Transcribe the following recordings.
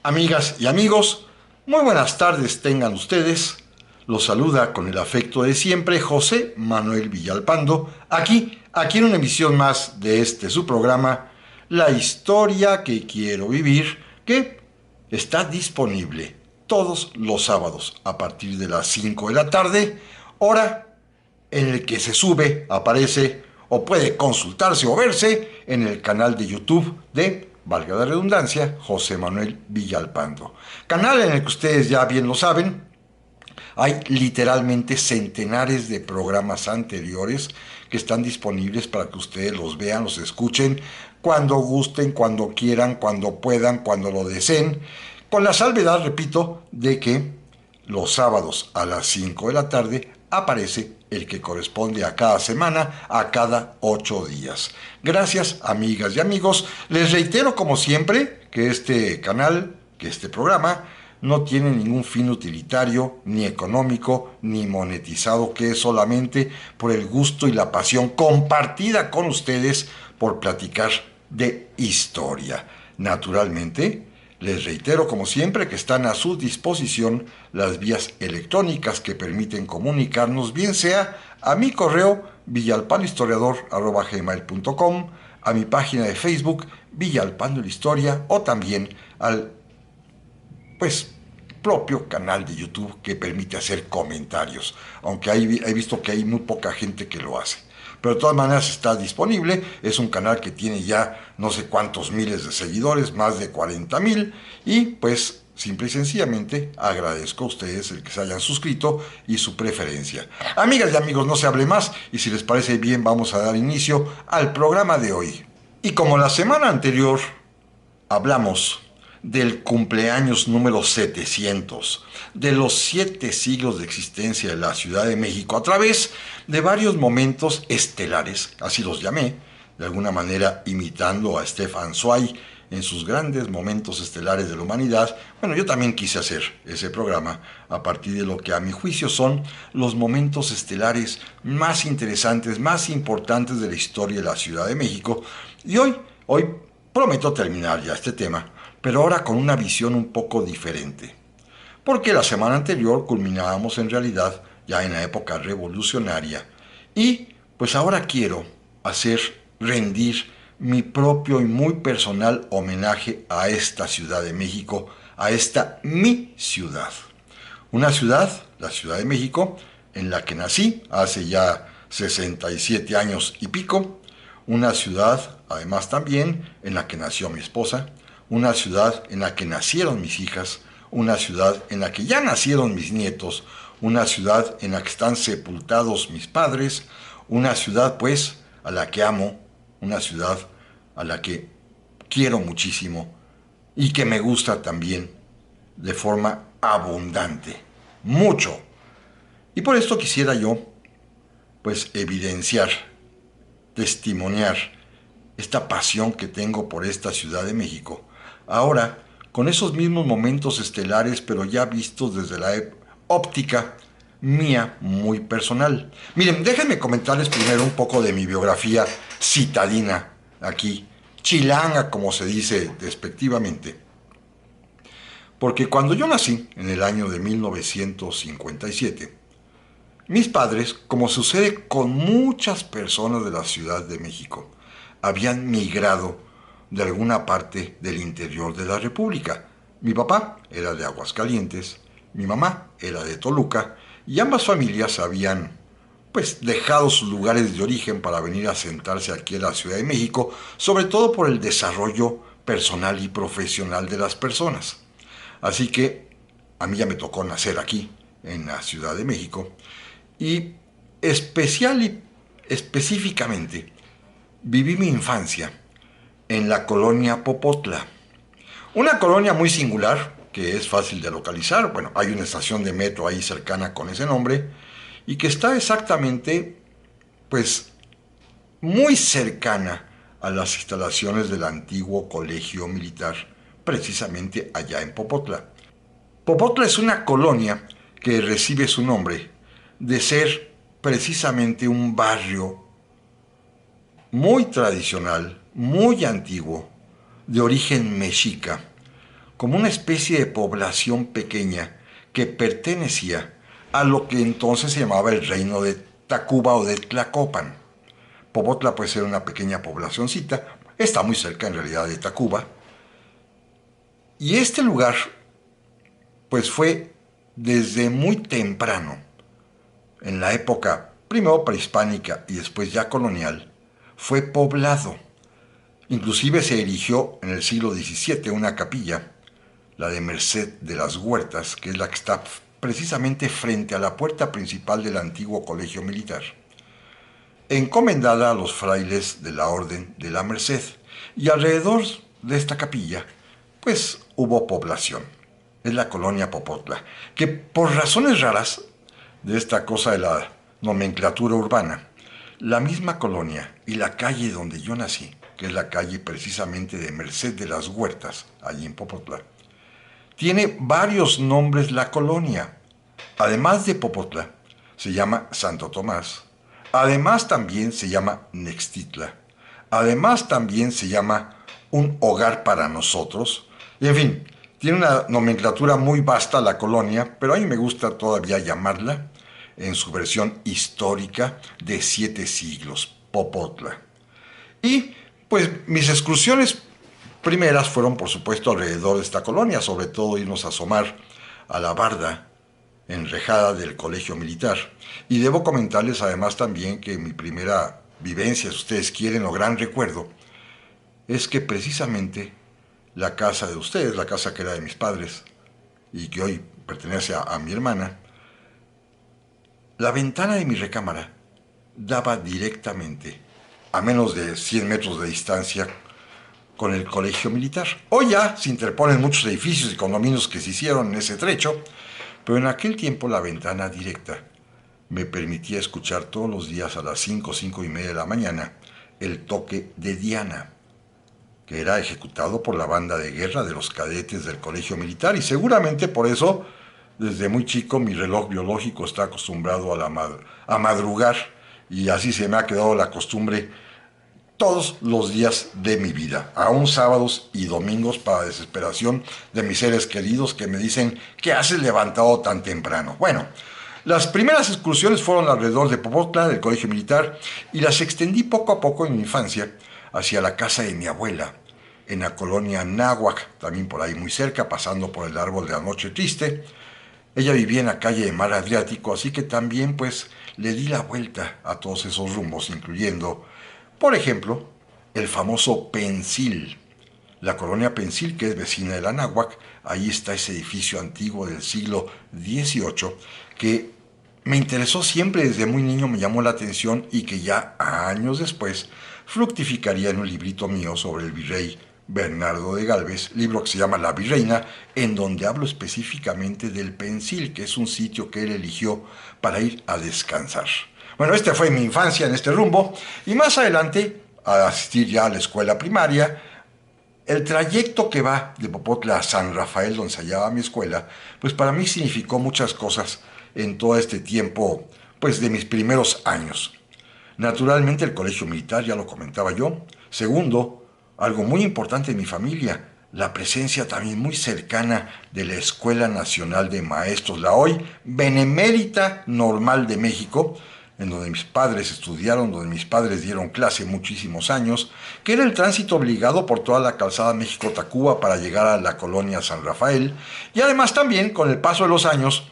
Amigas y amigos, muy buenas tardes tengan ustedes. Los saluda con el afecto de siempre José Manuel Villalpando, aquí en una emisión más de su programa, La historia que quiero vivir, que está disponible todos los sábados a partir de las 5 de la tarde, hora en el que se sube, aparece o puede consultarse o verse en el canal de YouTube de, valga la redundancia, José Manuel Villalpando. Canal en el que ustedes ya bien lo saben, hay literalmente centenares de programas anteriores que están disponibles para que ustedes los vean, los escuchen, cuando gusten, cuando quieran, cuando puedan, cuando lo deseen, con la salvedad, repito, de que los sábados a las 5 de la tarde aparece el que corresponde a cada semana, a cada 8 días. Gracias, amigas y amigos. Les reitero, como siempre, que este canal, que este programa, no tiene ningún fin utilitario, ni económico, ni monetizado, que es solamente por el gusto y la pasión compartida con ustedes por platicar de historia. Naturalmente, les reitero, como siempre, que están a su disposición las vías electrónicas que permiten comunicarnos, bien sea a mi correo villalpandohistoriador@gmail.com, a mi página de Facebook Villalpando la Historia, o también al propio canal de YouTube que permite hacer comentarios, aunque he visto que hay muy poca gente que lo hace. Pero de todas maneras está disponible, es un canal que tiene ya no sé cuántos miles de seguidores, más de 40,000, y pues simple y sencillamente agradezco a ustedes el que se hayan suscrito y su preferencia. Amigas y amigos, no se hable más, y si les parece bien vamos a dar inicio al programa de hoy. Y como la semana anterior hablamos del cumpleaños número 700, de los 7 siglos de existencia de la Ciudad de México, a través de varios momentos estelares, así los llamé, de alguna manera imitando a Stefan Zweig en sus grandes momentos estelares de la humanidad. Bueno, yo también quise hacer ese programa a partir de lo que a mi juicio son los momentos estelares más interesantes, más importantes de la historia de la Ciudad de México. Y hoy prometo terminar ya este tema, pero ahora con una visión un poco diferente. Porque la semana anterior culminábamos en realidad ya en la época revolucionaria, y pues ahora quiero rendir mi propio y muy personal homenaje a esta Ciudad de México, a esta mi ciudad. Una ciudad, la Ciudad de México, en la que nací hace ya 67 años y pico. Una ciudad, además, también en la que nació mi esposa. Una ciudad en la que nacieron mis hijas. Una ciudad en la que ya nacieron mis nietos. Una ciudad en la que están sepultados mis padres. Una ciudad, pues, a la que amo. Una ciudad a la que quiero muchísimo y que me gusta también de forma abundante, mucho. Y por esto quisiera yo, pues, evidenciar, testimoniar esta pasión que tengo por esta Ciudad de México, ahora con esos mismos momentos estelares, pero ya vistos desde la óptica mía muy personal. Miren, déjenme comentarles primero un poco de mi biografía citadina, aquí, chilanga, como se dice despectivamente. Porque cuando yo nací, en el año de 1957, mis padres, como sucede con muchas personas de la Ciudad de México, habían migrado de alguna parte del interior de la República. Mi papá era de Aguascalientes, mi mamá era de Toluca, y ambas familias habían, pues, dejado sus lugares de origen para venir a asentarse aquí en la Ciudad de México, sobre todo por el desarrollo personal y profesional de las personas. Así que a mí ya me tocó nacer aquí, en la Ciudad de México, y específicamente viví mi infancia en la colonia Popotla. Una colonia muy singular, que es fácil de localizar. Bueno, hay una estación de metro ahí cercana con ese nombre, y que está exactamente, pues, muy cercana a las instalaciones del antiguo colegio militar, precisamente allá en Popotla. Popotla es una colonia que recibe su nombre de ser precisamente un barrio muy tradicional, muy antiguo, de origen mexica, como una especie de población pequeña que pertenecía a lo que entonces se llamaba el reino de Tacuba o de Tlacopan. Popotla puede ser una pequeña poblacioncita, está muy cerca en realidad de Tacuba, y este lugar pues fue desde muy temprano, en la época primero prehispánica y después ya colonial, fue poblado. Inclusive se erigió en el siglo XVII una capilla, la de Merced de las Huertas, que es la que está precisamente frente a la puerta principal del antiguo colegio militar, encomendada a los frailes de la Orden de la Merced. Y alrededor de esta capilla, pues hubo población. Es la colonia Popotla, que por razones raras de esta cosa de la nomenclatura urbana, la misma colonia y la calle donde yo nací, que es la calle precisamente de Merced de las Huertas, allí en Popotla, tiene varios nombres la colonia. Además de Popotla, se llama Santo Tomás. Además también se llama Nextitla. Además también se llama Un Hogar para Nosotros. Y en fin, tiene una nomenclatura muy vasta la colonia, pero a mí me gusta todavía llamarla, en su versión histórica, de 7 siglos, Popotla. Y pues mis excursiones primeras fueron por supuesto alrededor de esta colonia, sobre todo irnos a asomar a la barda enrejada del colegio militar. Y debo comentarles además también que mi primera vivencia, si ustedes quieren, o gran recuerdo, es que precisamente la casa de ustedes, la casa que era de mis padres y que hoy pertenece a mi hermana, la ventana de mi recámara daba directamente, a menos de 100 metros de distancia, con el colegio militar. Hoy ya se interponen muchos edificios y condominios que se hicieron en ese trecho, pero en aquel tiempo la ventana directa me permitía escuchar todos los días a las 5:30 de la mañana el toque de Diana, que era ejecutado por la banda de guerra de los cadetes del colegio militar, y seguramente por eso desde muy chico mi reloj biológico está acostumbrado a madrugar, y así se me ha quedado la costumbre todos los días de mi vida, aún sábados y domingos, para desesperación de mis seres queridos que me dicen: ¿qué haces levantado tan temprano? Bueno, las primeras excursiones fueron alrededor de Popotla, del colegio militar, y las extendí poco a poco en mi infancia hacia la casa de mi abuela, en la colonia Náhuac, también por ahí muy cerca, pasando por el árbol de la noche triste. Ella vivía en la calle de Mar Adriático, así que también pues le di la vuelta a todos esos rumbos, incluyendo, por ejemplo, el famoso Pensil, la colonia Pensil, que es vecina de la Náhuac. Ahí está ese edificio antiguo del siglo XVIII que me interesó siempre desde muy niño, me llamó la atención, y que ya años después fructificaría en un librito mío sobre el virrey Bernardo de Galvez, libro que se llama La Virreina, en donde hablo específicamente del Pensil, que es un sitio que él eligió para ir a descansar. Bueno, esta fue mi infancia en este rumbo, y más adelante, al asistir ya a la escuela primaria, el trayecto que va de Popotla a San Rafael, donde se hallaba mi escuela, pues para mí significó muchas cosas en todo este tiempo, pues de mis primeros años. Naturalmente el colegio militar, ya lo comentaba yo. Segundo, algo muy importante en mi familia, la presencia también muy cercana de la Escuela Nacional de Maestros, la hoy Benemérita Normal de México, en donde mis padres estudiaron, donde mis padres dieron clase muchísimos años, que era el tránsito obligado por toda la calzada México-Tacuba para llegar a la colonia San Rafael. Y además también, con el paso de los años,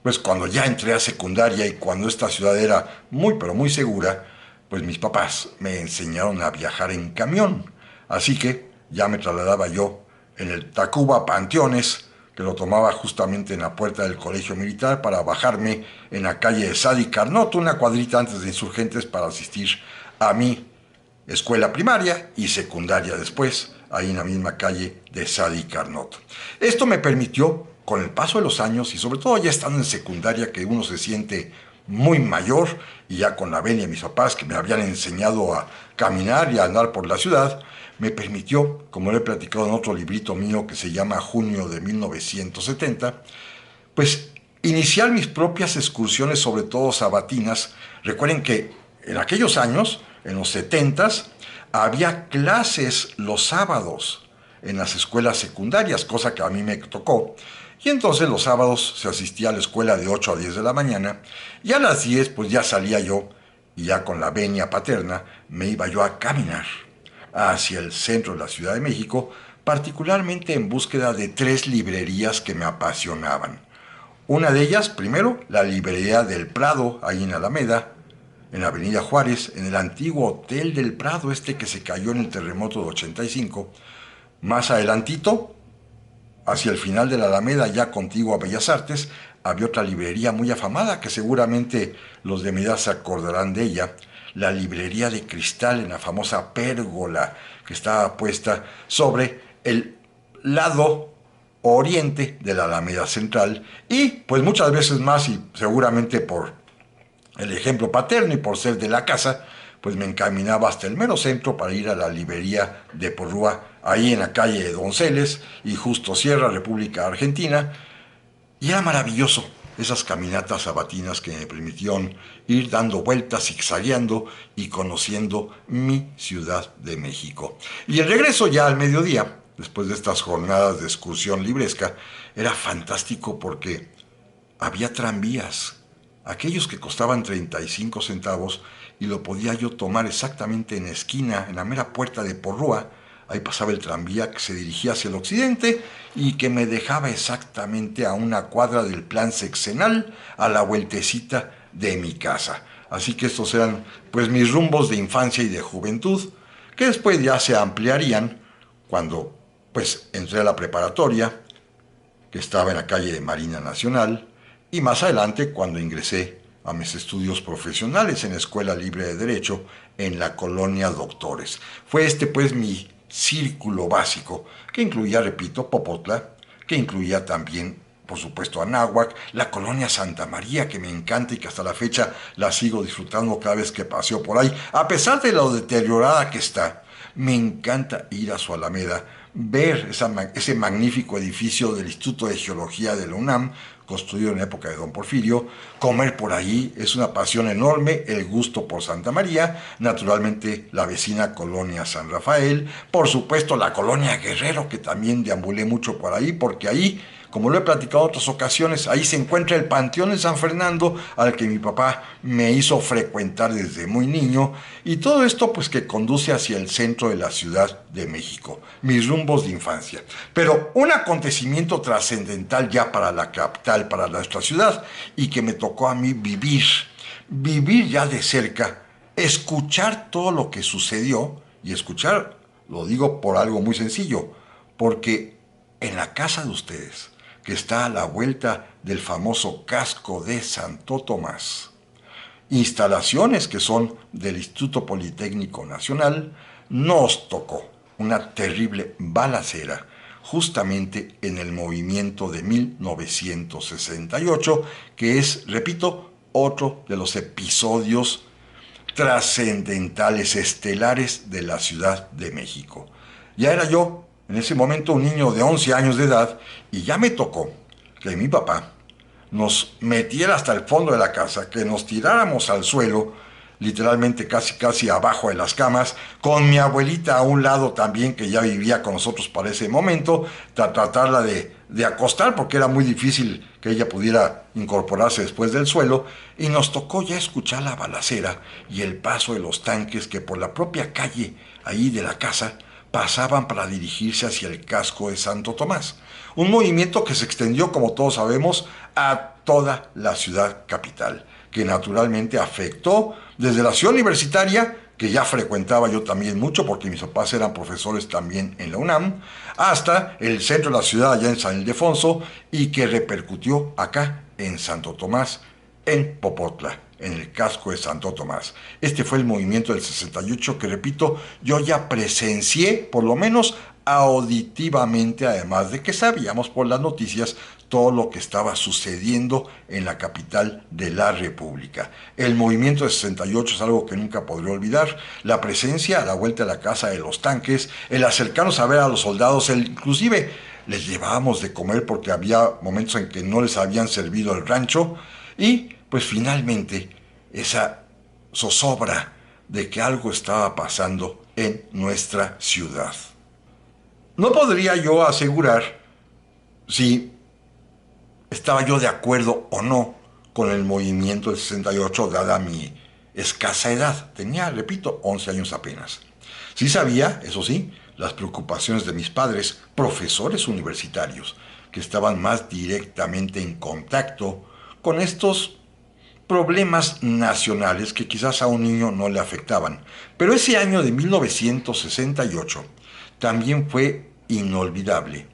pues cuando ya entré a secundaria y cuando esta ciudad era muy pero muy segura, pues mis papás me enseñaron a viajar en camión. Así que ya me trasladaba yo en el Tacuba Panteones, que lo tomaba justamente en la puerta del colegio militar, para bajarme en la calle de Sadi Carnot, una cuadrita antes de Insurgentes, para asistir a mi escuela primaria y secundaria después, ahí en la misma calle de Sadi Carnot. Esto me permitió, con el paso de los años, y sobre todo ya estando en secundaria, que uno se siente muy mayor, y ya con la venia de mis papás, que me habían enseñado a caminar y a andar por la ciudad, me permitió, como lo he platicado en otro librito mío que se llama Junio de 1970, pues iniciar mis propias excursiones, sobre todo sabatinas. Recuerden que en aquellos años, en los 70s, había clases los sábados en las escuelas secundarias, cosa que a mí me tocó. Y entonces los sábados se asistía a la escuela de 8 a 10 de la mañana y a las 10 pues ya salía yo y ya con la venia paterna me iba yo a caminar hacia el centro de la Ciudad de México, particularmente en búsqueda de 3 librerías que me apasionaban. Una de ellas, primero, la librería del Prado, ahí en Alameda, en la Avenida Juárez, en el antiguo Hotel del Prado, este que se cayó en el terremoto de 85. Más adelantito, hacia el final de la Alameda, ya contiguo a Bellas Artes, había otra librería muy afamada que seguramente los de mi edad se acordarán de ella, la librería de cristal en la famosa pérgola que estaba puesta sobre el lado oriente de la Alameda Central y pues muchas veces más y seguramente por el ejemplo paterno y por ser de la casa, pues me encaminaba hasta el mero centro para ir a la librería de Porrúa, ahí en la calle de Donceles y Justo Sierra, República Argentina, y era maravilloso esas caminatas sabatinas que me permitieron ir dando vueltas, zigzagueando y conociendo mi Ciudad de México. Y el regreso ya al mediodía, después de estas jornadas de excursión libresca, era fantástico porque había tranvías, aquellos que costaban 35 centavos y lo podía yo tomar exactamente en la esquina, en la mera puerta de Porrúa. Ahí pasaba el tranvía que se dirigía hacia el occidente y que me dejaba exactamente a una cuadra del plan sexenal, a la vueltecita de mi casa. Así que estos eran pues mis rumbos de infancia y de juventud, que después ya se ampliarían cuando pues entré a la preparatoria, que estaba en la calle de Marina Nacional, y más adelante cuando ingresé a mis estudios profesionales en la Escuela Libre de Derecho en la colonia Doctores. Fue este pues mi círculo básico, que incluía, repito, Popotla, que incluía también, por supuesto, Anáhuac, la colonia Santa María, que me encanta y que hasta la fecha la sigo disfrutando cada vez que paseo por ahí, a pesar de lo deteriorada que está. Me encanta ir a su Alameda, ver ese magnífico edificio del Instituto de Geología de la UNAM, construido en la época de Don Porfirio, comer por ahí, es una pasión enorme, el gusto por Santa María, naturalmente la vecina colonia San Rafael, por supuesto la colonia Guerrero, que también deambulé mucho por ahí, porque ahí, como lo he platicado en otras ocasiones, ahí se encuentra el Panteón de San Fernando, al que mi papá me hizo frecuentar desde muy niño, y todo esto pues que conduce hacia el centro de la Ciudad de México, mis rumbos de infancia. Pero un acontecimiento trascendental ya para la capital, para nuestra ciudad, y que me tocó a mí vivir ya de cerca, escuchar todo lo que sucedió, y escuchar, lo digo por algo muy sencillo, porque en la casa de ustedes, que está a la vuelta del famoso casco de Santo Tomás, instalaciones que son del Instituto Politécnico Nacional, nos tocó una terrible balacera justamente en el movimiento de 1968, que es, repito, otro de los episodios trascendentales, estelares de la Ciudad de México. Ya era yo, en ese momento, un niño de 11 años de edad, y ya me tocó que mi papá nos metiera hasta el fondo de la casa, que nos tiráramos al suelo, literalmente casi abajo de las camas, con mi abuelita a un lado también, que ya vivía con nosotros para ese momento, tratarla de acostar, porque era muy difícil que ella pudiera incorporarse después del suelo, y nos tocó ya escuchar la balacera y el paso de los tanques que por la propia calle ahí de la casa pasaban para dirigirse hacia el casco de Santo Tomás. Un movimiento que se extendió, como todos sabemos, a toda la ciudad capital, que naturalmente afectó desde la ciudad universitaria, que ya frecuentaba yo también mucho porque mis papás eran profesores también en la UNAM, hasta el centro de la ciudad allá en San Ildefonso y que repercutió acá en Santo Tomás, en Popotla, en el casco de Santo Tomás. Este fue el movimiento del 68 que, repito, yo ya presencié, por lo menos auditivamente, además de que sabíamos por las noticias todo lo que estaba sucediendo en la capital de la República. El movimiento de 68 es algo que nunca podré olvidar. La presencia a la vuelta de la casa de los tanques, el acercarnos a ver a los soldados, inclusive les llevábamos de comer porque había momentos en que no les habían servido el rancho, y pues finalmente esa zozobra de que algo estaba pasando en nuestra ciudad. No podría yo asegurar si estaba yo de acuerdo o no con el movimiento del 68, dada mi escasa edad. Tenía, repito, 11 años apenas. Sí sabía, eso sí, las preocupaciones de mis padres, profesores universitarios, que estaban más directamente en contacto con estos problemas nacionales que quizás a un niño no le afectaban. Pero ese año de 1968 también fue inolvidable,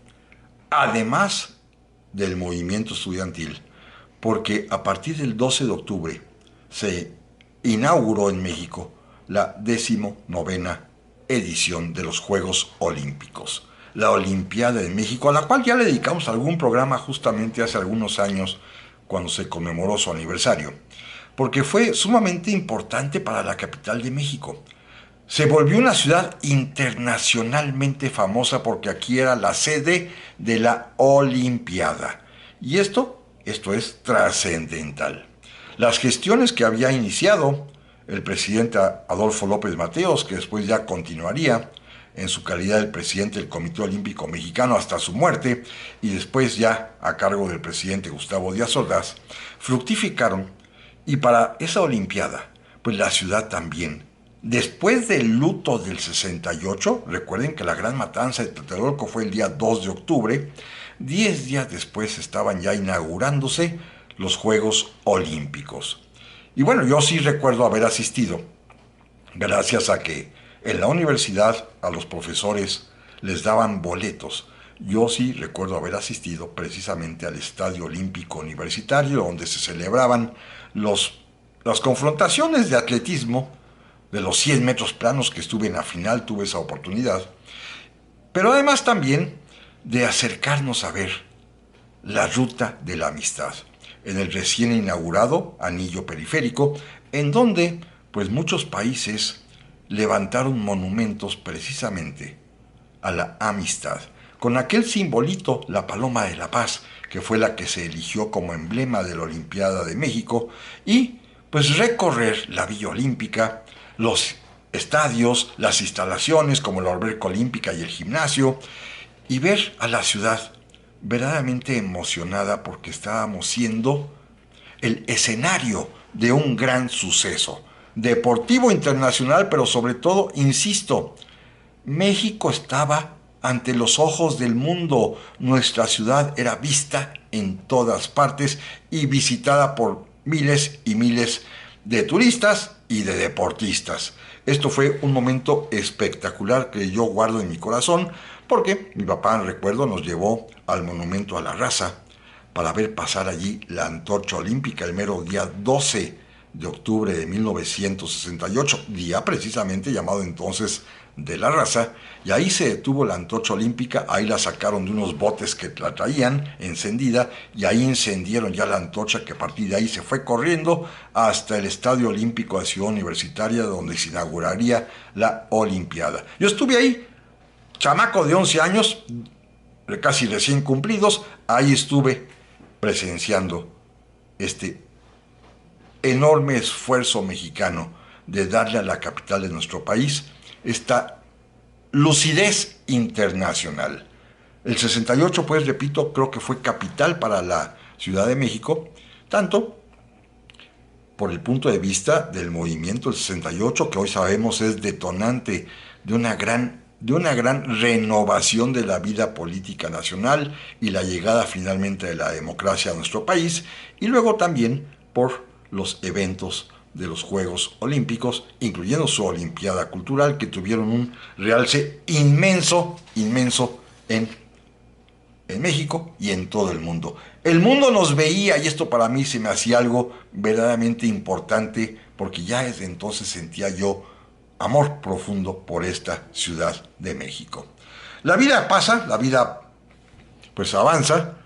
además del movimiento estudiantil, porque a partir del 12 de octubre se inauguró en México la 19ª edición de los Juegos Olímpicos, la Olimpiada de México, a la cual ya le dedicamos algún programa justamente hace algunos años cuando se conmemoró su aniversario, porque fue sumamente importante para la capital de México. Se volvió una ciudad internacionalmente famosa porque aquí era la sede de la Olimpiada. Y esto es trascendental. Las gestiones que había iniciado el presidente Adolfo López Mateos, que después ya continuaría en su calidad de presidente del Comité Olímpico Mexicano hasta su muerte, y después ya a cargo del presidente Gustavo Díaz Ordaz, fructificaron, y para esa Olimpiada, pues la ciudad también. Después del luto del 68, recuerden que la gran matanza de Tlatelolco fue el día 2 de octubre, 10 días después estaban ya inaugurándose los Juegos Olímpicos. Y bueno, yo sí recuerdo haber asistido, gracias a que en la universidad a los profesores les daban boletos. Yo sí recuerdo haber asistido precisamente al Estadio Olímpico Universitario, donde se celebraban las confrontaciones de atletismo de los 100 metros planos, que estuve en la final, tuve esa oportunidad, pero además también de acercarnos a ver la ruta de la amistad en el recién inaugurado anillo periférico, en donde pues muchos países levantaron monumentos precisamente a la amistad, con aquel simbolito, la paloma de la paz, que fue la que se eligió como emblema de la Olimpiada de México, y pues recorrer la Villa Olímpica, los estadios, las instalaciones como la alberca olímpica y el gimnasio, y ver a la ciudad verdaderamente emocionada porque estábamos siendo el escenario de un gran suceso deportivo internacional, pero sobre todo, insisto, México estaba ante los ojos del mundo. Nuestra ciudad era vista en todas partes y visitada por miles y miles de turistas y de deportistas. Esto fue un momento espectacular que yo guardo en mi corazón, porque mi papá, recuerdo, nos llevó al Monumento a la Raza para ver pasar allí la antorcha olímpica el mero día 12 de octubre de 1968, día precisamente llamado entonces de la Raza, y ahí se detuvo la antorcha olímpica. Ahí la sacaron de unos botes que la traían encendida, y ahí encendieron ya la antorcha, que a partir de ahí se fue corriendo hasta el Estadio Olímpico de Ciudad Universitaria, donde se inauguraría la Olimpiada. Yo estuve ahí, chamaco de 11 años, casi recién cumplidos, ahí estuve presenciando este enorme esfuerzo mexicano de darle a la capital de nuestro país esta lucidez internacional. El 68, pues repito, creo que fue capital para la Ciudad de México, tanto por el punto de vista del movimiento del 68, que hoy sabemos es detonante de una gran renovación de la vida política nacional y la llegada finalmente de la democracia a nuestro país, y luego también por los eventos de los Juegos Olímpicos, incluyendo su Olimpiada Cultural, que tuvieron un realce inmenso en México y en todo el mundo. El mundo nos veía, y esto para mí se me hacía algo verdaderamente importante, porque ya desde entonces sentía yo amor profundo por esta Ciudad de México. La vida pasa, la vida pues avanza.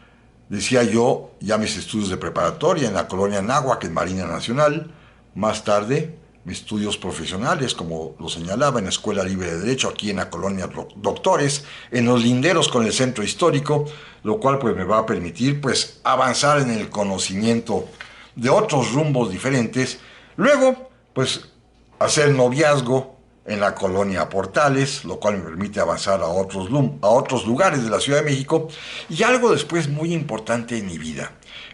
Decía yo, ya mis estudios de preparatoria en la colonia Anáhuac, en Marina Nacional. Más tarde, mis estudios profesionales, como lo señalaba, en la Escuela Libre de Derecho, aquí en la colonia Doctores, en los linderos con el centro histórico, lo cual pues me va a permitir pues avanzar en el conocimiento de otros rumbos diferentes. Luego, pues hacer noviazgo en la colonia Portales, lo cual me permite avanzar a otros lugares de la Ciudad de México, y algo después muy importante en mi vida,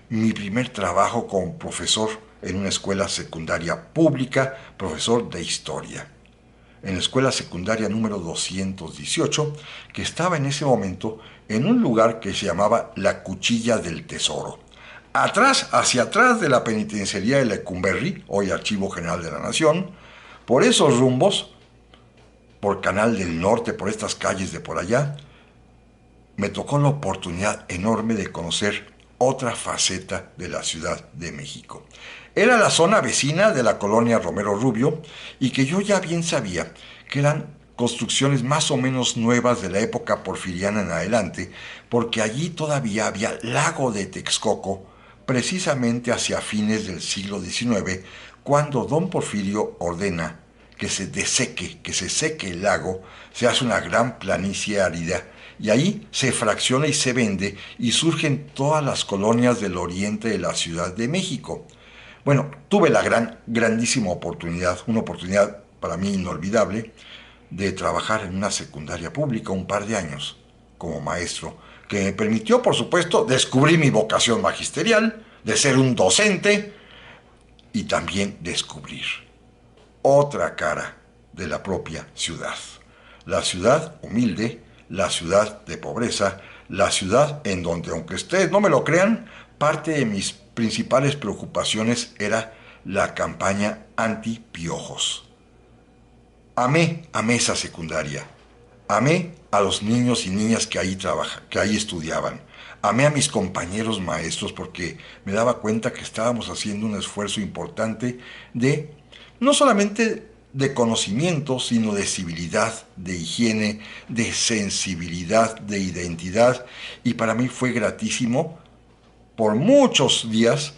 mi primer trabajo como profesor en una escuela secundaria pública, profesor de historia, en la escuela secundaria número 218, que estaba en ese momento en un lugar que se llamaba La Cuchilla del Tesoro. Atrás, hacia atrás de la penitenciaría de Lecumberri, hoy Archivo General de la Nación, por esos rumbos, por Canal del Norte, por estas calles de por allá, me tocó la oportunidad enorme de conocer otra faceta de la Ciudad de México. Era la zona vecina de la colonia Romero Rubio y que yo ya bien sabía que eran construcciones más o menos nuevas de la época porfiriana en adelante, porque allí todavía había lago de Texcoco, precisamente hacia fines del siglo XIX, cuando don Porfirio ordena que se seque el lago, se hace una gran planicie árida y ahí se fracciona y se vende y surgen todas las colonias del oriente de la Ciudad de México. Bueno, tuve la grandísima oportunidad, una oportunidad para mí inolvidable, de trabajar en una secundaria pública un par de años como maestro, que me permitió, por supuesto, descubrir mi vocación magisterial, de ser un docente y también descubrir otra cara de la propia ciudad. La ciudad humilde, la ciudad de pobreza, la ciudad en donde, aunque ustedes no me lo crean, parte de mis principales preocupaciones era la campaña anti-piojos. Amé esa secundaria. Amé a los niños y niñas que ahí estudiaban. Amé a mis compañeros maestros porque me daba cuenta que estábamos haciendo un esfuerzo importante de no solamente de conocimiento, sino de civilidad, de higiene, de sensibilidad, de identidad. Y para mí fue gratísimo por muchos días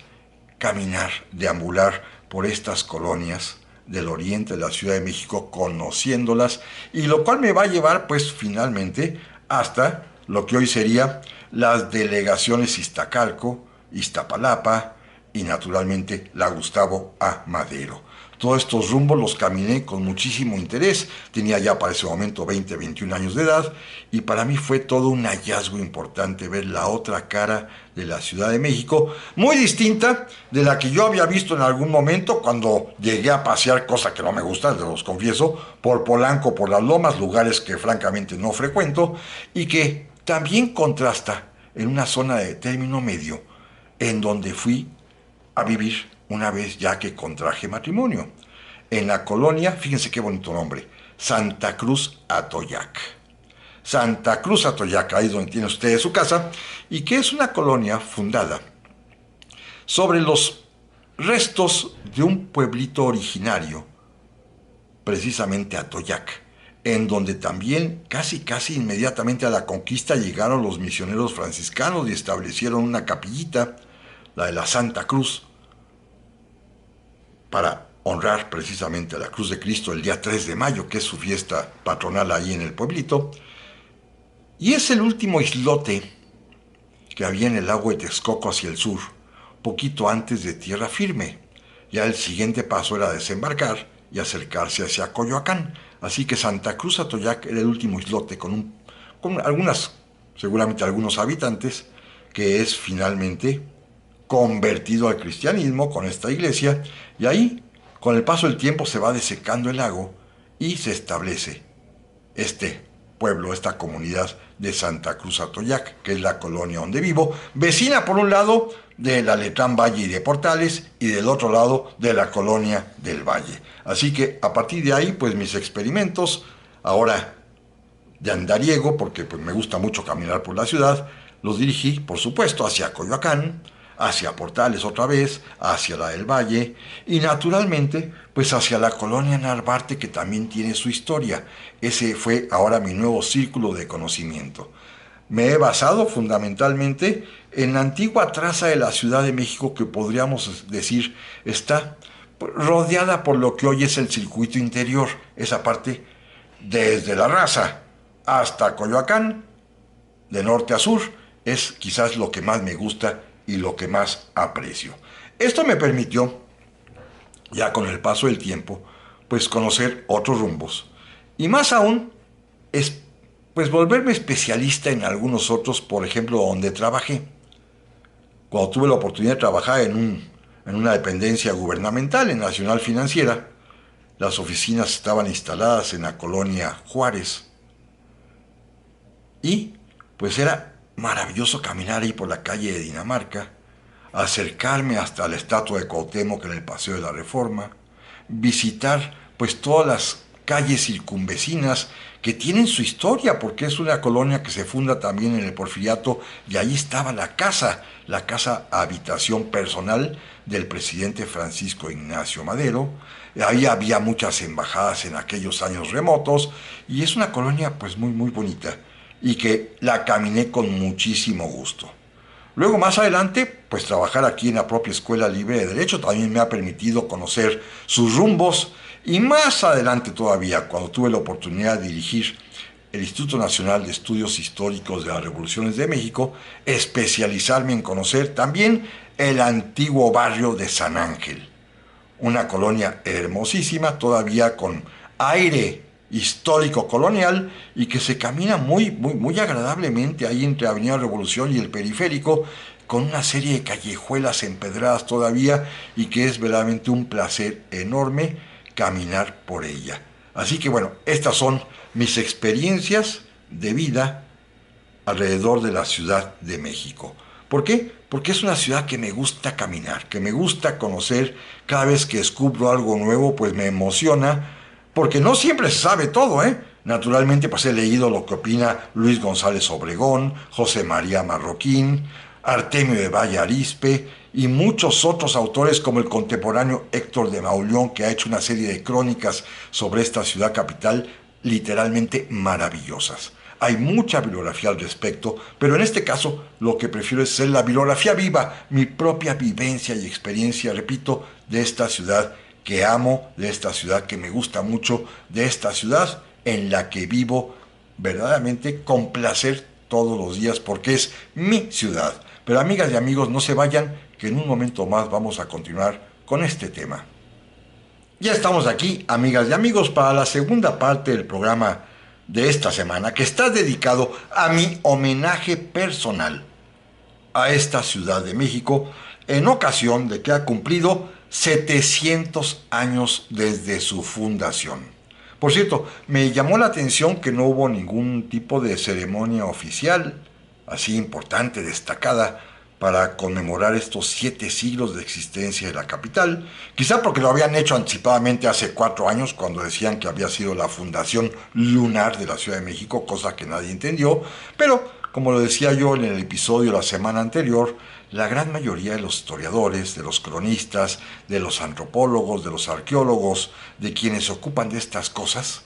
caminar, deambular por estas colonias del oriente de la Ciudad de México, conociéndolas, y lo cual me va a llevar pues finalmente hasta lo que hoy sería las delegaciones Iztacalco, Iztapalapa y naturalmente la Gustavo A. Madero. Todos estos rumbos los caminé con muchísimo interés, tenía ya para ese momento 20, 21 años de edad, y para mí fue todo un hallazgo importante ver la otra cara de la Ciudad de México, muy distinta de la que yo había visto en algún momento cuando llegué a pasear, cosa que no me gusta, los confieso, por Polanco, por las Lomas, lugares que francamente no frecuento, y que también contrasta en una zona de término medio, en donde fui a vivir una vez ya que contraje matrimonio. En la colonia, fíjense qué bonito nombre, Santa Cruz Atoyac. Santa Cruz Atoyac, ahí es donde tiene usted su casa, y que es una colonia fundada sobre los restos de un pueblito originario, precisamente Atoyac, en donde también casi inmediatamente a la conquista llegaron los misioneros franciscanos y establecieron una capillita, la de la Santa Cruz, para honrar precisamente a la Cruz de Cristo el día 3 de mayo, que es su fiesta patronal ahí en el pueblito. Y es el último islote que había en el lago de Texcoco hacia el sur, poquito antes de tierra firme. Ya el siguiente paso era desembarcar y acercarse hacia Coyoacán. Así que Santa Cruz Atoyac era el último islote con algunas, seguramente algunos habitantes, que es finalmente convertido al cristianismo con esta iglesia, y ahí, con el paso del tiempo, se va desecando el lago y se establece este pueblo, esta comunidad de Santa Cruz Atoyac, que es la colonia donde vivo, vecina por un lado de la Letrán Valle y de Portales, y del otro lado de la colonia del Valle. Así que a partir de ahí, pues mis experimentos, ahora de andariego, porque pues me gusta mucho caminar por la ciudad, los dirigí, por supuesto, hacia Coyoacán, hacia Portales otra vez, hacia la del Valle y naturalmente pues hacia la colonia Narvarte, que también tiene su historia. Ese fue ahora mi nuevo círculo de conocimiento. Me he basado fundamentalmente en la antigua traza de la Ciudad de México, que podríamos decir está rodeada por lo que hoy es el circuito interior, esa parte desde La Raza hasta Coyoacán, de norte a sur, es quizás lo que más me gusta y lo que más aprecio. Esto me permitió, ya con el paso del tiempo, pues conocer otros rumbos. Y más aún, es, pues volverme especialista en algunos otros, por ejemplo, donde trabajé. Cuando tuve la oportunidad de trabajar en una dependencia gubernamental, en Nacional Financiera, las oficinas estaban instaladas en la colonia Juárez. Y pues era maravilloso caminar ahí por la calle de Dinamarca, acercarme hasta la estatua de Cuauhtémoc en el Paseo de la Reforma, visitar pues todas las calles circunvecinas que tienen su historia, porque es una colonia que se funda también en el Porfiriato, y ahí estaba la casa habitación personal del presidente Francisco Ignacio Madero. Ahí había muchas embajadas en aquellos años remotos, y es una colonia pues muy bonita, y que la caminé con muchísimo gusto. Luego, más adelante, pues trabajar aquí en la propia Escuela Libre de Derecho también me ha permitido conocer sus rumbos, y más adelante todavía, cuando tuve la oportunidad de dirigir el Instituto Nacional de Estudios Históricos de las Revoluciones de México, especializarme en conocer también el antiguo barrio de San Ángel, una colonia hermosísima, todavía con aire histórico colonial, y que se camina muy agradablemente ahí entre Avenida Revolución y el Periférico, con una serie de callejuelas empedradas todavía, y que es verdaderamente un placer enorme caminar por ella. Así que bueno, estas son mis experiencias de vida alrededor de la Ciudad de México. ¿Por qué? Porque es una ciudad que me gusta caminar, que me gusta conocer. Cada vez que descubro algo nuevo, pues me emociona, porque no siempre se sabe todo, ¿eh? Naturalmente, pues he leído lo que opina Luis González Obregón, José María Marroquín, Artemio de Valle Arizpe y muchos otros autores, como el contemporáneo Héctor de Mauleón, que ha hecho una serie de crónicas sobre esta ciudad capital literalmente maravillosas. Hay mucha bibliografía al respecto, pero en este caso lo que prefiero es ser la bibliografía viva, mi propia vivencia y experiencia, repito, de esta ciudad que amo, de esta ciudad que me gusta mucho, de esta ciudad en la que vivo verdaderamente con placer todos los días, porque es mi ciudad. Pero amigas y amigos, no se vayan, que en un momento más vamos a continuar con este tema. Ya estamos aquí, amigas y amigos, para la segunda parte del programa de esta semana, que está dedicado a mi homenaje personal a esta Ciudad de México, en ocasión de que ha cumplido 700 años desde su fundación. Por cierto, me llamó la atención que no hubo ningún tipo de ceremonia oficial, así importante, destacada, para conmemorar estos 7 siglos de existencia de la capital, quizá porque lo habían hecho anticipadamente hace 4 años, cuando decían que había sido la fundación lunar de la Ciudad de México, cosa que nadie entendió, pero como lo decía yo en el episodio la semana anterior, la gran mayoría de los historiadores, de los cronistas, de los antropólogos, de los arqueólogos, de quienes se ocupan de estas cosas,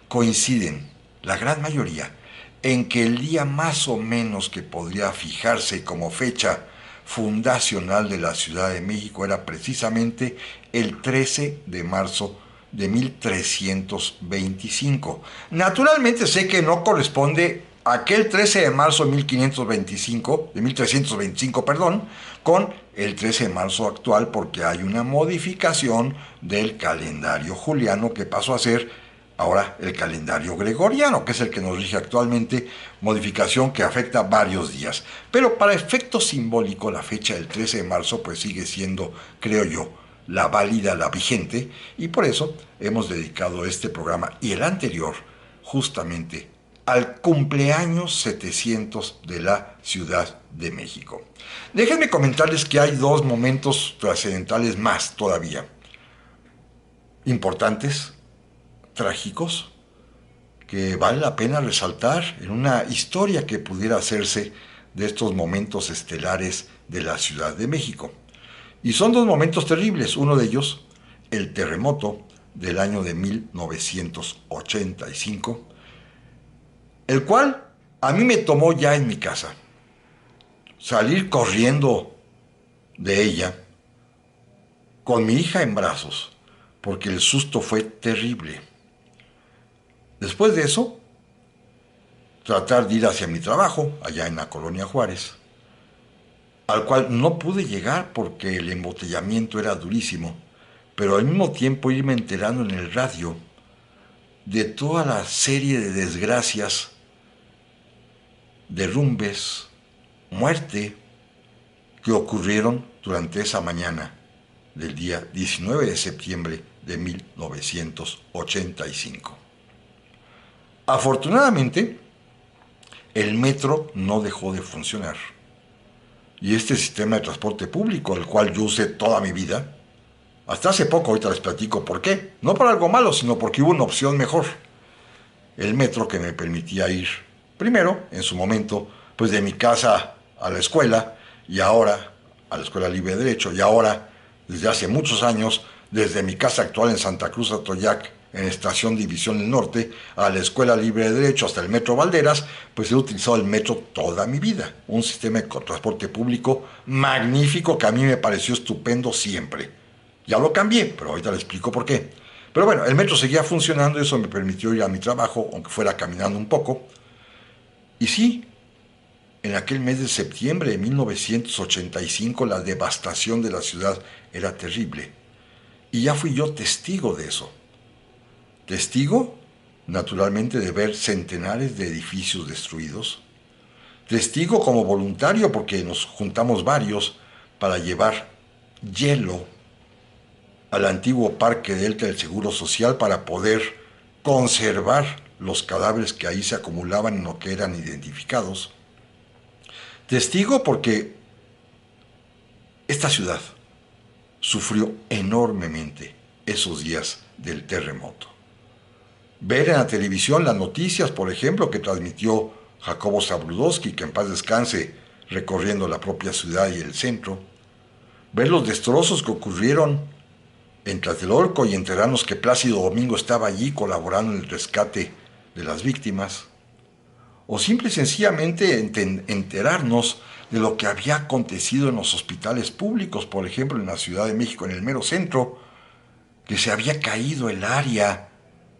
coinciden, la gran mayoría, en que el día más o menos que podría fijarse como fecha fundacional de la Ciudad de México era precisamente el 13 de marzo de 1325. Naturalmente sé que no corresponde aquel 13 de marzo de 1525, de 1325, perdón, con el 13 de marzo actual, porque hay una modificación del calendario juliano que pasó a ser ahora el calendario gregoriano, que es el que nos rige actualmente, modificación que afecta varios días. Pero para efecto simbólico, la fecha del 13 de marzo pues sigue siendo, creo yo, la válida, la vigente, y por eso hemos dedicado este programa y el anterior justamente al cumpleaños 700 de la Ciudad de México. Déjenme comentarles que hay 2 momentos trascendentales más todavía, importantes, trágicos, que vale la pena resaltar en una historia que pudiera hacerse de estos momentos estelares de la Ciudad de México. Y son 2 momentos terribles. Uno de ellos, el terremoto del año de 1985, el cual a mí me tomó ya en mi casa. Salir corriendo de ella con mi hija en brazos, porque el susto fue terrible. Después de eso, tratar de ir hacia mi trabajo, allá en la colonia Juárez, al cual no pude llegar porque el embotellamiento era durísimo, pero al mismo tiempo irme enterando en el radio de toda la serie de desgracias, derrumbes, muerte que ocurrieron durante esa mañana del día 19 de septiembre de 1985. Afortunadamente, el metro no dejó de funcionar. Y este sistema de transporte público, el cual yo usé toda mi vida, hasta hace poco, ahorita les platico por qué, no por algo malo, sino porque hubo una opción mejor. El metro que me permitía ir, primero, en su momento, pues de mi casa a la escuela, y ahora a la Escuela Libre de Derecho, y ahora, desde hace muchos años, desde mi casa actual en Santa Cruz Atoyac, en Estación División del Norte, a la Escuela Libre de Derecho hasta el Metro Valderas, pues he utilizado el metro toda mi vida. Un sistema de transporte público magnífico que a mí me pareció estupendo siempre. Ya lo cambié, pero ahorita le explico por qué. Pero bueno, el metro seguía funcionando y eso me permitió ir a mi trabajo, aunque fuera caminando un poco. Y sí, en aquel mes de septiembre de 1985 la devastación de la ciudad era terrible. Y ya fui yo testigo de eso. Testigo, naturalmente, de ver centenares de edificios destruidos. Testigo como voluntario porque nos juntamos varios para llevar hielo al antiguo Parque Delta del Seguro Social para poder conservar los cadáveres que ahí se acumulaban en lo que eran identificados. Testigo porque esta ciudad sufrió enormemente esos días del terremoto. Ver en la televisión las noticias, por ejemplo, que transmitió Jacobo Zabludowski, que en paz descanse, recorriendo la propia ciudad y el centro. Ver los destrozos que ocurrieron en Tlatelolco y enterarnos que Plácido Domingo estaba allí colaborando en el rescate de las víctimas. O simple y sencillamente enterarnos de lo que había acontecido en los hospitales públicos, por ejemplo en la Ciudad de México, en el mero centro, que se había caído el área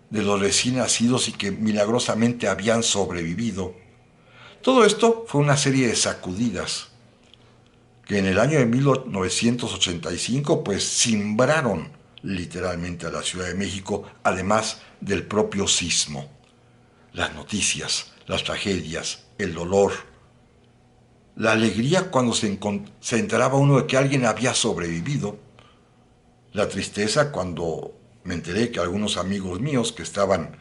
de los recién nacidos y que milagrosamente habían sobrevivido. Todo esto fue una serie de sacudidas que en el año de 1985 pues cimbraron literalmente a la Ciudad de México, además del propio sismo. Las noticias, las tragedias, el dolor, la alegría cuando se enteraba uno de que alguien había sobrevivido, la tristeza cuando me enteré que algunos amigos míos que estaban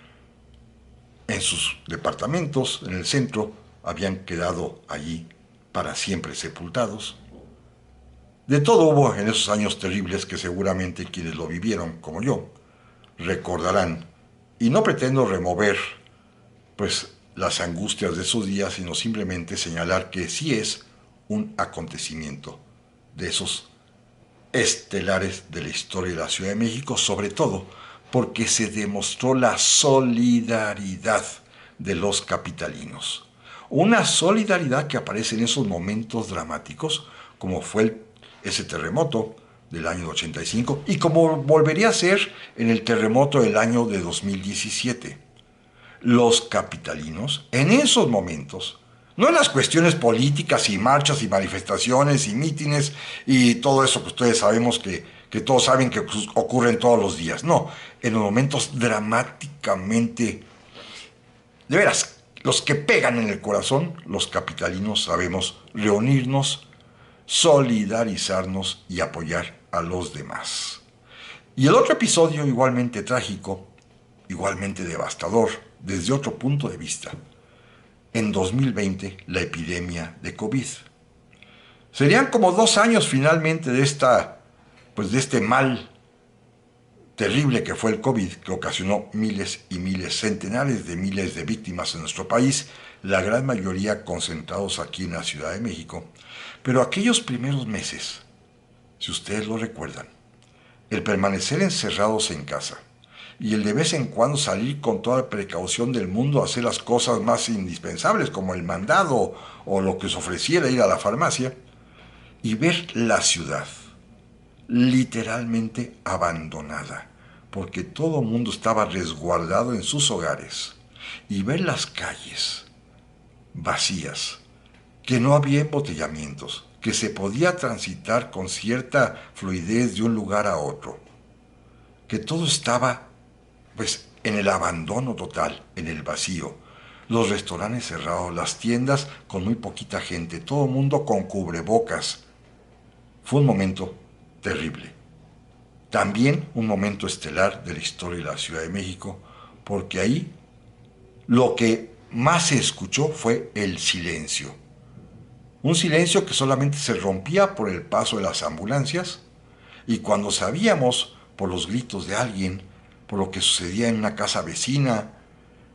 en sus departamentos en el centro habían quedado allí para siempre sepultados. De todo hubo en esos años terribles que seguramente quienes lo vivieron, como yo, recordarán. Y no pretendo remover, pues, las angustias de esos días, sino simplemente señalar que sí es un acontecimiento de esos estelares de la historia de la Ciudad de México, sobre todo porque se demostró la solidaridad de los capitalinos. Una solidaridad que aparece en esos momentos dramáticos, como fue ese terremoto del año 85 y como volvería a ser en el terremoto del año de 2017. Los capitalinos, en esos momentos, no en las cuestiones políticas y marchas y manifestaciones y mítines y todo eso que ustedes sabemos que todos saben que ocurren todos los días. No, en los momentos dramáticamente, de veras, los que pegan en el corazón, los capitalinos sabemos reunirnos, solidarizarnos y apoyar a los demás. Y el otro episodio igualmente trágico, igualmente devastador, desde otro punto de vista. En 2020, la epidemia de COVID. Serían como 2 años finalmente de este mal terrible que fue el COVID, que ocasionó miles y miles, centenares de miles de víctimas en nuestro país, la gran mayoría concentrados aquí en la Ciudad de México. Pero aquellos primeros meses, si ustedes lo recuerdan, el permanecer encerrados en casa y el de vez en cuando salir con toda la precaución del mundo a hacer las cosas más indispensables, como el mandado o lo que se ofreciera ir a la farmacia, y ver la ciudad literalmente abandonada, porque todo el mundo estaba resguardado en sus hogares, y ver las calles vacías, que no había embotellamientos, que se podía transitar con cierta fluidez de un lugar a otro. que todo estaba pues en el abandono total, en el vacío. Los restaurantes cerrados, las tiendas con muy poquita gente, todo el mundo con cubrebocas. Fue un momento terrible. También un momento estelar de la historia de la Ciudad de México, porque ahí lo que más se escuchó fue el silencio. Un silencio que solamente se rompía por el paso de las ambulancias y cuando sabíamos por los gritos de alguien, por lo que sucedía en una casa vecina,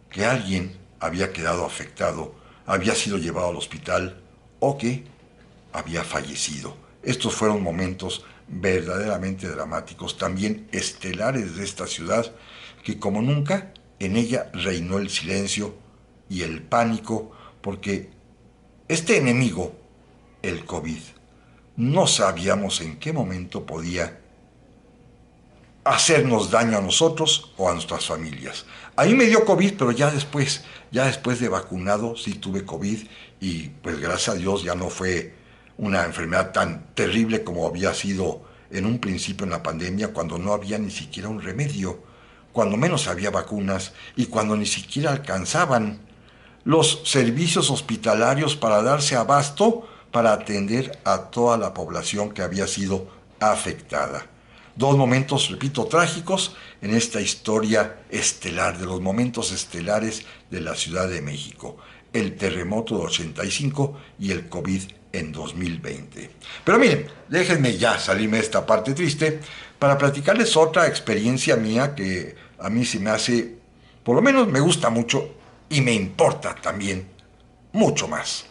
que alguien había quedado afectado, había sido llevado al hospital o que había fallecido. Estos fueron momentos verdaderamente dramáticos, también estelares de esta ciudad, que como nunca en ella reinó el silencio y el pánico, porque este enemigo, el COVID, no sabíamos en qué momento podía hacernos daño a nosotros o a nuestras familias. A mí me dio COVID, pero ya después de vacunado, sí tuve COVID y pues gracias a Dios ya no fue una enfermedad tan terrible como había sido en un principio en la pandemia, cuando no había ni siquiera un remedio, cuando menos había vacunas y cuando ni siquiera alcanzaban los servicios hospitalarios para darse abasto para atender a toda la población que había sido afectada. Dos momentos, repito, trágicos en esta historia estelar, de los momentos estelares de la Ciudad de México. El terremoto de 85 y el COVID en 2020. Pero miren, déjenme ya salirme de esta parte triste para platicarles otra experiencia mía que a mí se me hace, por lo menos me gusta mucho y me importa también mucho más.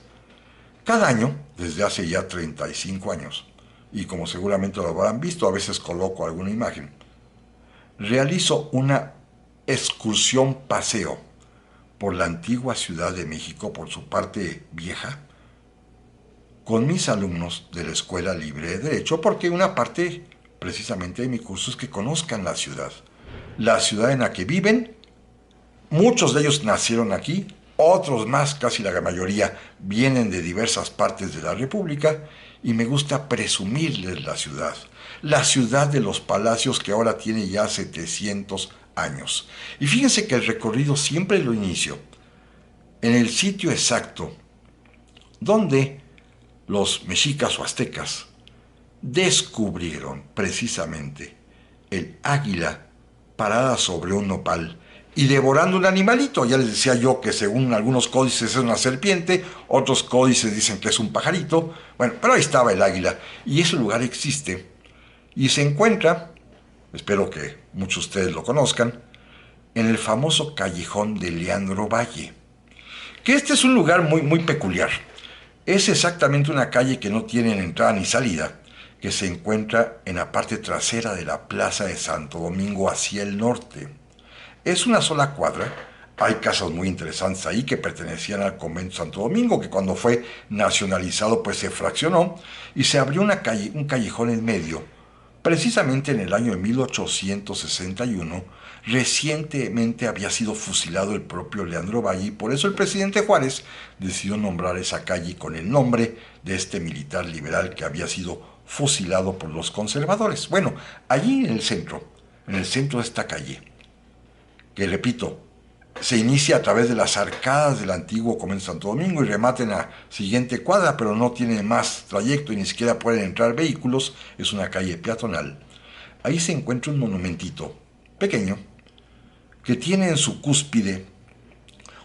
Cada año, desde hace ya 35 años, y como seguramente lo habrán visto, a veces coloco alguna imagen, realizo una excursión paseo por la antigua Ciudad de México, por su parte vieja, con mis alumnos de la Escuela Libre de Derecho, porque una parte precisamente de mi curso es que conozcan la ciudad en la que viven. Muchos de ellos nacieron aquí, otros más, casi la mayoría, vienen de diversas partes de la República y me gusta presumirles la ciudad de los palacios que ahora tiene ya 700 años. Y fíjense que el recorrido siempre lo inicio en el sitio exacto donde los mexicas o aztecas descubrieron precisamente el águila parada sobre un nopal y devorando un animalito. Ya les decía yo que según algunos códices es una serpiente, otros códices dicen que es un pajarito. Bueno, pero ahí estaba el águila y ese lugar existe y se encuentra, espero que muchos de ustedes lo conozcan, en el famoso callejón de Leandro Valle. Que este es un lugar muy peculiar. Es exactamente una calle que no tiene entrada ni salida, que se encuentra en la parte trasera de la Plaza de Santo Domingo hacia el norte. Es una sola cuadra. Hay casas muy interesantes ahí que pertenecían al convento Santo Domingo, que cuando fue nacionalizado pues se fraccionó y se abrió una calle, un callejón en medio. Precisamente en el año de 1861, recientemente había sido fusilado el propio Leandro Valle y por eso el presidente Juárez decidió nombrar esa calle con el nombre de este militar liberal que había sido fusilado por los conservadores. Bueno, allí en el centro de esta calle, que repito, se inicia a través de las arcadas del antiguo convento Santo Domingo y remata en la siguiente cuadra, pero no tiene más trayecto y ni siquiera pueden entrar vehículos, es una calle peatonal. Ahí se encuentra un monumentito pequeño que tiene en su cúspide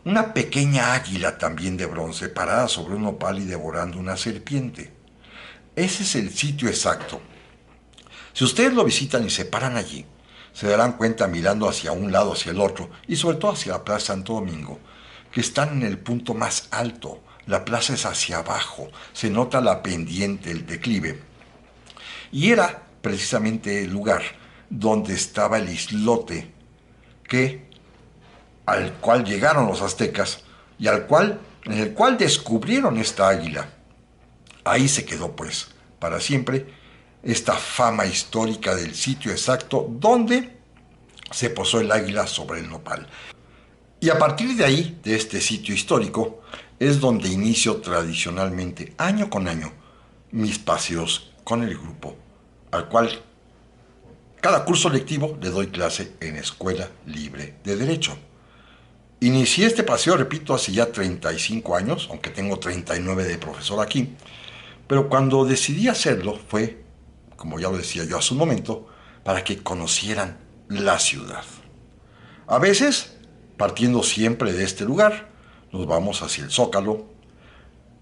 una pequeña águila también de bronce parada sobre un nopal y devorando una serpiente. Ese es el sitio exacto. Si ustedes lo visitan y se paran allí, se darán cuenta mirando hacia un lado, hacia el otro, y sobre todo hacia la Plaza Santo Domingo, que están en el punto más alto. La plaza es hacia abajo, se nota la pendiente, el declive. Y era precisamente el lugar donde estaba el islote al cual llegaron los aztecas y en el cual descubrieron esta águila. Ahí se quedó pues, para siempre, esta fama histórica del sitio exacto donde se posó el águila sobre el nopal. Y a partir de ahí, de este sitio histórico, es donde inicio tradicionalmente, año con año, mis paseos con el grupo, al cual cada curso lectivo le doy clase en Escuela Libre de Derecho. Inicié este paseo, repito, hace ya 35 años, aunque tengo 39 de profesor aquí, pero cuando decidí hacerlo fue, como ya lo decía yo hace un momento, para que conocieran la ciudad. A veces, partiendo siempre de este lugar, nos vamos hacia el Zócalo,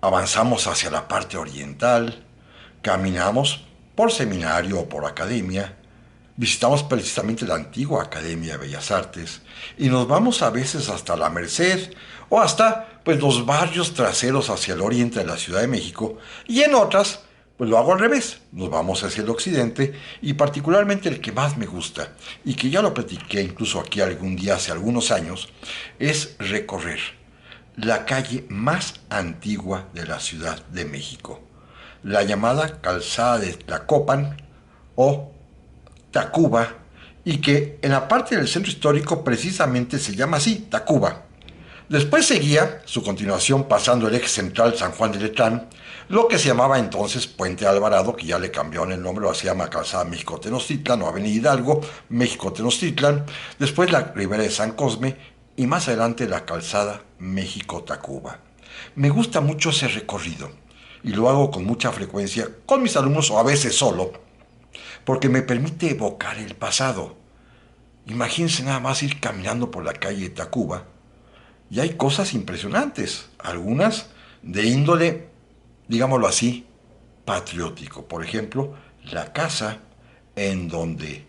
avanzamos hacia la parte oriental, caminamos por seminario o por academia, visitamos precisamente la antigua Academia de Bellas Artes y nos vamos a veces hasta la Merced o hasta pues los barrios traseros hacia el oriente de la Ciudad de México, y en otras pues lo hago al revés, nos vamos hacia el occidente, y particularmente el que más me gusta y que ya lo platiqué incluso aquí algún día hace algunos años es recorrer la calle más antigua de la Ciudad de México, la llamada Calzada de Tlacopan o Tacuba, y que en la parte del centro histórico precisamente se llama así, Tacuba. Después seguía su continuación pasando el eje central San Juan de Letrán, lo que se llamaba entonces Puente Alvarado, que ya le cambiaron el nombre, ahora se llama Calzada México-Tenochtitlan o Avenida Hidalgo, México-Tenochtitlan, después la Ribera de San Cosme y más adelante la Calzada México-Tacuba. Me gusta mucho ese recorrido y lo hago con mucha frecuencia con mis alumnos o a veces solo, porque me permite evocar el pasado. Imagínense nada más ir caminando por la calle de Tacuba y hay cosas impresionantes, algunas de índole, digámoslo así, patriótico. Por ejemplo, la casa en donde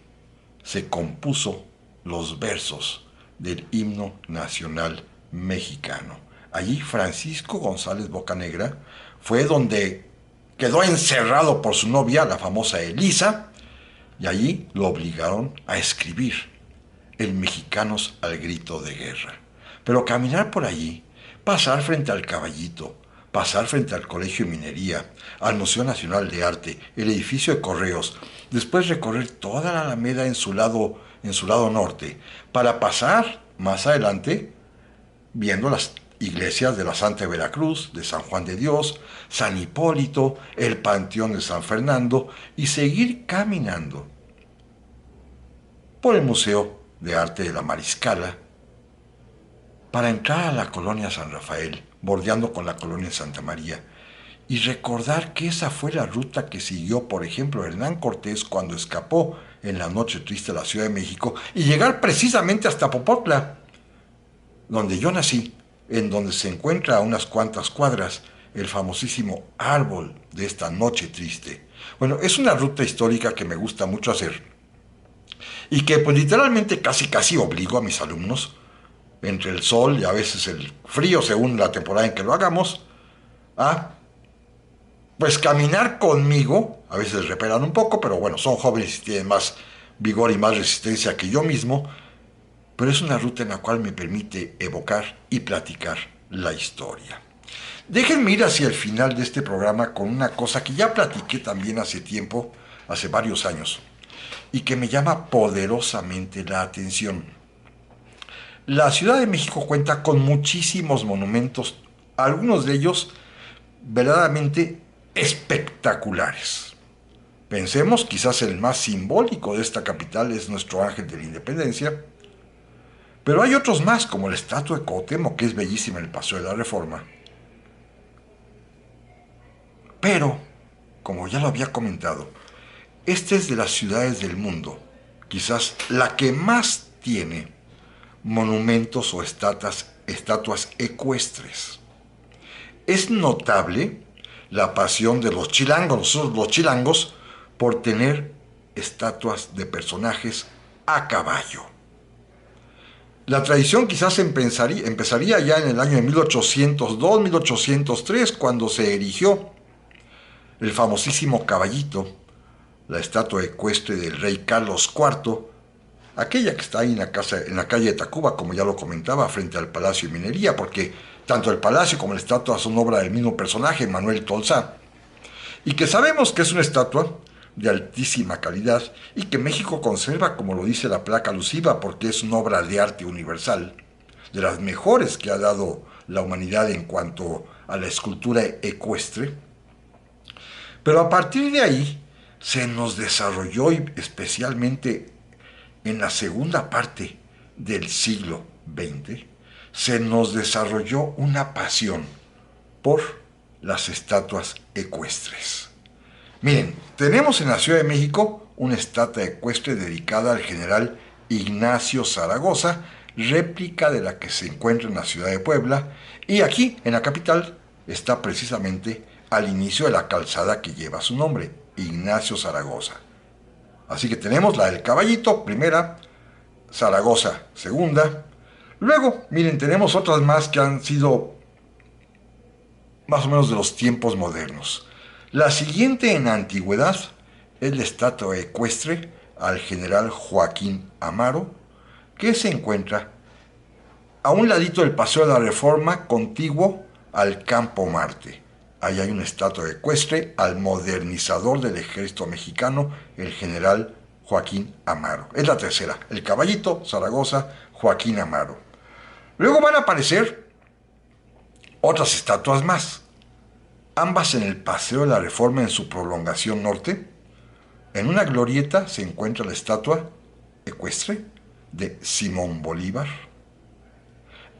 se compuso los versos del himno nacional mexicano. Allí Francisco González Bocanegra fue donde quedó encerrado por su novia, la famosa Elisa, y allí lo obligaron a escribir el Mexicanos al grito de guerra. Pero caminar por allí, pasar frente al Caballito, pasar frente al Colegio de Minería, al Museo Nacional de Arte, el edificio de Correos, después recorrer toda la Alameda en su lado norte, para pasar más adelante viendo las iglesias de la Santa Veracruz, de San Juan de Dios, San Hipólito, el Panteón de San Fernando, y seguir caminando por el Museo de Arte de la Mariscala, para entrar a la colonia San Rafael, bordeando con la colonia Santa María, y recordar que esa fue la ruta que siguió, por ejemplo, Hernán Cortés cuando escapó en la noche triste a la Ciudad de México, y llegar precisamente hasta Popotla, donde yo nací, en donde se encuentra a unas cuantas cuadras el famosísimo árbol de esta noche triste. Bueno, es una ruta histórica que me gusta mucho hacer y que pues literalmente casi obligo a mis alumnos, entre el sol y a veces el frío, según la temporada en que lo hagamos, a pues caminar conmigo. A veces repelan un poco, pero bueno, son jóvenes y tienen más vigor y más resistencia que yo mismo, pero es una ruta en la cual me permite evocar y platicar la historia. Déjenme ir hacia el final de este programa con una cosa que ya platiqué también hace tiempo, hace varios años, y que me llama poderosamente la atención. La Ciudad de México cuenta con muchísimos monumentos, algunos de ellos verdaderamente espectaculares. Pensemos, quizás el más simbólico de esta capital es nuestro Ángel de la Independencia, pero hay otros más, como la estatua de Cuauhtémoc, que es bellísima en el Paseo de la Reforma. Pero, como ya lo había comentado, esta es de las ciudades del mundo, quizás la que más tiene monumentos o estatuas ecuestres. Es notable la pasión de los chilangos por tener estatuas de personajes a caballo. La tradición quizás empezaría ya en el año de 1802-1803, cuando se erigió el famosísimo caballito, la estatua ecuestre del rey Carlos IV, aquella que está ahí en la calle de Tacuba, como ya lo comentaba, frente al Palacio de Minería, porque tanto el palacio como la estatua son obra del mismo personaje, Manuel Tolsá, y que sabemos que es una estatua de altísima calidad y que México conserva, como lo dice la placa alusiva, porque es una obra de arte universal, de las mejores que ha dado la humanidad en cuanto a la escultura ecuestre. Pero a partir de ahí se nos desarrolló, y especialmente en la segunda parte del siglo XX, se nos desarrolló una pasión por las estatuas ecuestres. Miren, tenemos en la Ciudad de México una estatua ecuestre dedicada al general Ignacio Zaragoza, réplica de la que se encuentra en la ciudad de Puebla, y aquí, en la capital, está precisamente al inicio de la calzada que lleva su nombre, Ignacio Zaragoza. Así que tenemos la del Caballito, primera, Zaragoza, segunda. Luego, miren, tenemos otras más que han sido más o menos de los tiempos modernos. La siguiente en antigüedad es la estatua ecuestre al general Joaquín Amaro, que se encuentra a un ladito del Paseo de la Reforma, contiguo al Campo Marte. Ahí hay una estatua ecuestre al modernizador del ejército mexicano, el general Joaquín Amaro. Es la tercera, el Caballito, Zaragoza, Joaquín Amaro. Luego van a aparecer otras estatuas más, ambas en el Paseo de la Reforma en su prolongación norte. En una glorieta se encuentra la estatua ecuestre de Simón Bolívar.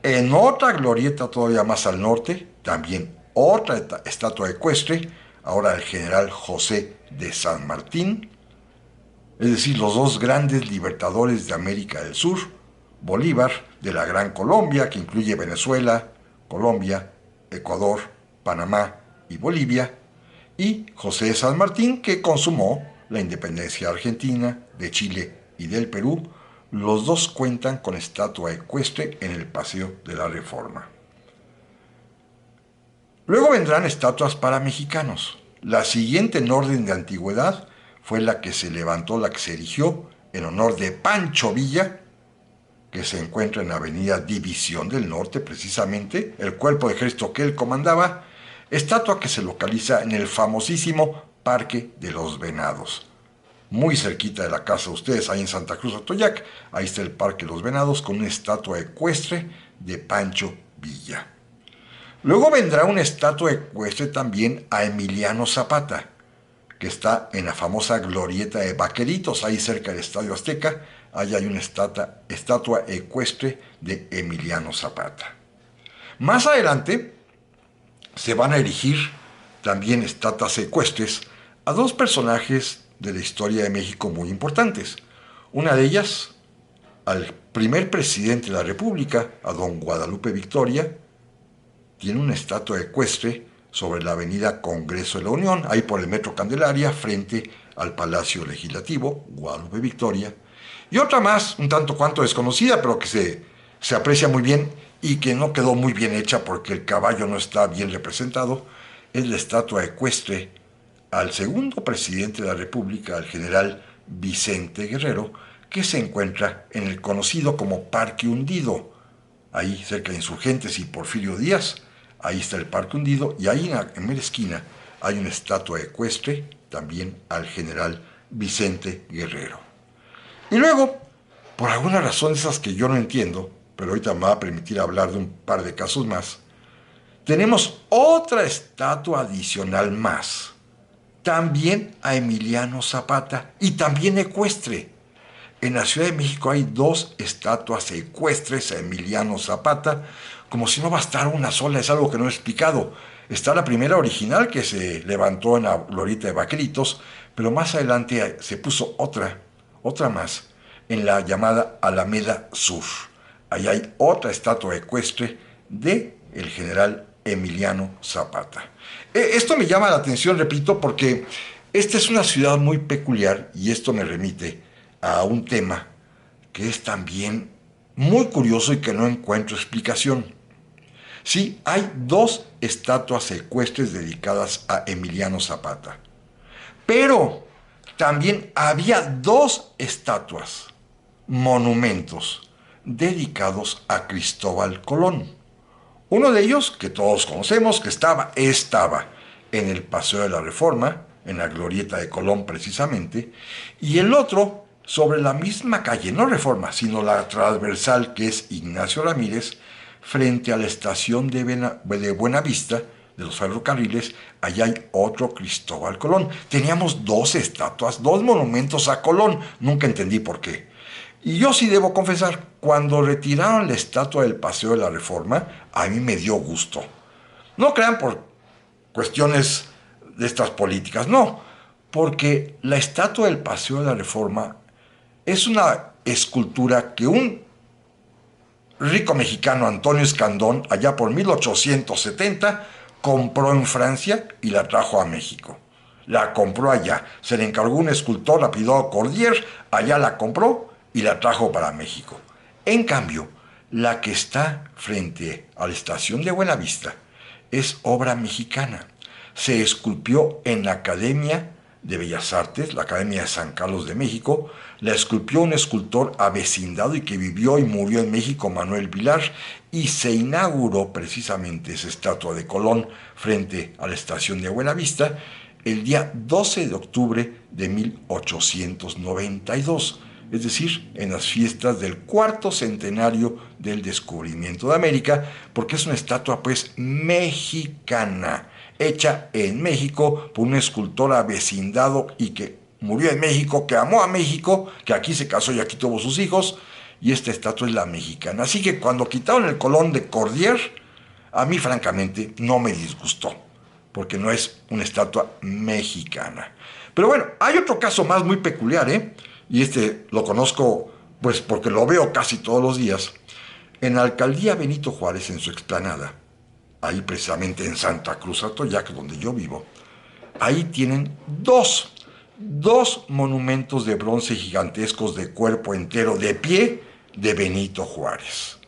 En otra glorieta todavía más al norte, también otra estatua ecuestre, ahora del general José de San Martín, es decir, los dos grandes libertadores de América del Sur, Bolívar de la Gran Colombia, que incluye Venezuela, Colombia, Ecuador, Panamá y Bolivia, y José de San Martín, que consumó la independencia argentina, de Chile y del Perú. Los dos cuentan con estatua ecuestre en el Paseo de la Reforma. Luego vendrán estatuas para mexicanos. La siguiente en orden de antigüedad fue la que se levantó, la que se erigió en honor de Pancho Villa, que se encuentra en la avenida División del Norte, precisamente, el cuerpo de ejército que él comandaba, estatua que se localiza en el famosísimo Parque de los Venados, muy cerquita de la casa de ustedes, ahí en Santa Cruz Atoyac. Ahí está el Parque de los Venados con una estatua ecuestre de Pancho Villa. Luego vendrá una estatua ecuestre también a Emiliano Zapata, que está en la famosa glorieta de Vaqueritos, ahí cerca del Estadio Azteca. Ahí hay una estatua ecuestre de Emiliano Zapata. Más adelante se van a erigir también estatuas ecuestres a dos personajes de la historia de México muy importantes. Una de ellas, al primer presidente de la República, a don Guadalupe Victoria, tiene una estatua ecuestre sobre la avenida Congreso de la Unión, ahí por el Metro Candelaria, frente al Palacio Legislativo, Guadalupe Victoria. Y otra más, un tanto cuanto desconocida, pero que se aprecia muy bien y que no quedó muy bien hecha porque el caballo no está bien representado, es la estatua ecuestre al segundo presidente de la República, al general Vicente Guerrero, que se encuentra en el conocido como Parque Hundido, ahí cerca de Insurgentes y Porfirio Díaz. Ahí está el Parque Hundido, y ahí en mera esquina hay una estatua ecuestre también al general Vicente Guerrero. Y luego, por alguna razón esas que yo no entiendo, pero ahorita me va a permitir hablar de un par de casos más, tenemos otra estatua adicional más, también a Emiliano Zapata, y también ecuestre. En la Ciudad de México hay dos estatuas ecuestres a Emiliano Zapata, como si no bastara una sola, es algo que no he explicado. Está la primera original que se levantó en la glorieta de Vaqueritos, pero más adelante se puso otra más, en la llamada Alameda Sur. Ahí hay otra estatua ecuestre de el general Emiliano Zapata. Esto me llama la atención, repito, porque esta es una ciudad muy peculiar, y esto me remite a un tema que es también muy curioso y que no encuentro explicación. Sí, hay dos estatuas ecuestres dedicadas a Emiliano Zapata, pero también había dos estatuas, monumentos, dedicados a Cristóbal Colón. Uno de ellos, que todos conocemos, que estaba en el Paseo de la Reforma, en la glorieta de Colón precisamente, y el otro sobre la misma calle, no Reforma, sino la transversal, que es Ignacio Ramírez, frente a la estación de Buenavista, de los ferrocarriles, allá hay otro Cristóbal Colón. Teníamos dos estatuas, dos monumentos a Colón. Nunca entendí por qué. Y yo sí debo confesar, cuando retiraron la estatua del Paseo de la Reforma, a mí me dio gusto. No crean por cuestiones de estas políticas, no, porque la estatua del Paseo de la Reforma es una escultura que un rico mexicano, Antonio Escandón, allá por 1870, compró en Francia y la trajo a México. La compró allá. Se le encargó un escultor, Lapidado Cordier, allá la compró y la trajo para México. En cambio, la que está frente a la estación de Buenavista es obra mexicana. Se esculpió en la Academia de Bellas Artes, la Academia de San Carlos de México. La esculpió un escultor avecindado y que vivió y murió en México, Manuel Vilar, y se inauguró precisamente esa estatua de Colón frente a la estación de Buenavista el día 12 de octubre de 1892, es decir, en las fiestas del cuarto centenario del descubrimiento de América, porque es una estatua pues mexicana, hecha en México por un escultor avecindado y que murió en México, que amó a México, que aquí se casó y aquí tuvo sus hijos, y esta estatua es la mexicana. Así que cuando quitaron el Colón de Cordier, a mí francamente no me disgustó, porque no es una estatua mexicana. Pero bueno, hay otro caso más muy peculiar, y este lo conozco pues porque lo veo casi todos los días. En la alcaldía Benito Juárez, en su explanada, ahí precisamente en Santa Cruz Atoyac, donde yo vivo, ahí tienen dos monumentos de bronce gigantescos de cuerpo entero, de pie, de Benito Juárez.